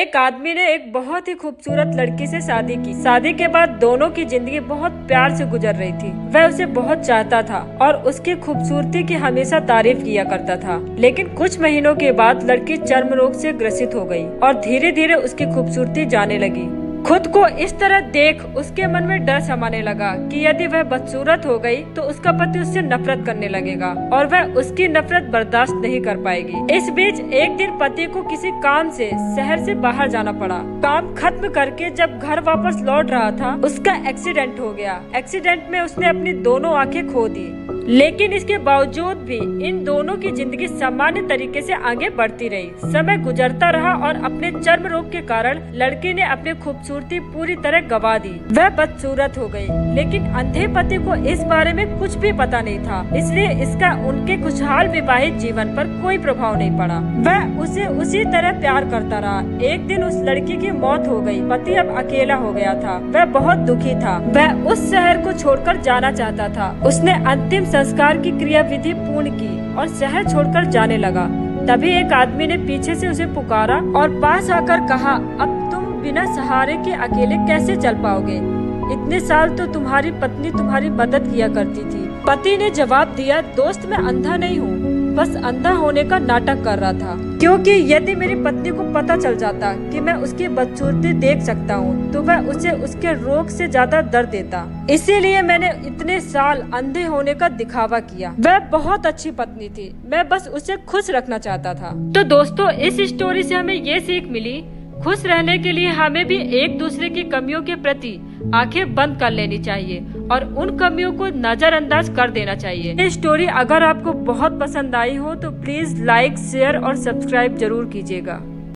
एक आदमी ने एक बहुत ही खूबसूरत लड़की से शादी की। शादी के बाद दोनों की जिंदगी बहुत प्यार से गुजर रही थी। वह उसे बहुत चाहता था और उसकी खूबसूरती की हमेशा तारीफ किया करता था। लेकिन कुछ महीनों के बाद लड़की चर्म रोग से ग्रसित हो गई और धीरे धीरे उसकी खूबसूरती जाने लगी। खुद को इस तरह देख उसके मन में डर समाने लगा कि यदि वह बदसूरत हो गई तो उसका पति उससे नफरत करने लगेगा और वह उसकी नफरत बर्दाश्त नहीं कर पाएगी। इस बीच एक दिन पति को किसी काम से शहर से बाहर जाना पड़ा। काम खत्म करके जब घर वापस लौट रहा था, उसका एक्सीडेंट हो गया। एक्सीडेंट में उसने अपनी दोनों आंखें खो दी, लेकिन इसके बावजूद भी इन दोनों की जिंदगी सामान्य तरीके से आगे बढ़ती रही। समय गुजरता रहा और अपने चर्म रोग के कारण लड़की ने अपनी खूबसूरती पूरी तरह गंवा दी। वह बदसूरत हो गई, लेकिन अंधे पति को इस बारे में कुछ भी पता नहीं था, इसलिए इसका उनके खुशहाल विवाहित जीवन पर कोई प्रभाव नहीं पड़ा। वह उसे उसी तरह प्यार करता रहा। एक दिन उस लड़की की मौत हो गई। पति अब अकेला हो गया था। वह बहुत दुखी था। वह उस शहर को छोड़कर जाना चाहता था। उसने अंतिम संस्कार की क्रियाविधि पूर्ण की और शहर छोड़कर जाने लगा। तभी एक आदमी ने पीछे से उसे पुकारा और पास आकर कहा, अब तुम बिना सहारे के अकेले कैसे चल पाओगे? इतने साल तो तुम्हारी पत्नी तुम्हारी मदद किया करती थी। पति ने जवाब दिया, दोस्त मैं अंधा नहीं हूँ, बस अंधा होने का नाटक कर रहा था, क्योंकि यदि मेरी पत्नी को पता चल जाता कि मैं उसकी बदसूरती देख सकता हूँ तो वह उसे उसके रोग से ज्यादा दर्द देता। इसीलिए मैंने इतने साल अंधे होने का दिखावा किया। वह बहुत अच्छी पत्नी थी, मैं बस उसे खुश रखना चाहता था। तो दोस्तों, इस स्टोरी से हमें ये सीख मिली, खुश रहने के लिए हमें भी एक दूसरे की कमियों के प्रति आंखें बंद कर लेनी चाहिए और उन कमियों को नजरअंदाज कर देना चाहिए। ये स्टोरी अगर आपको बहुत पसंद आई हो तो प्लीज लाइक, शेयर और सब्सक्राइब जरूर कीजिएगा।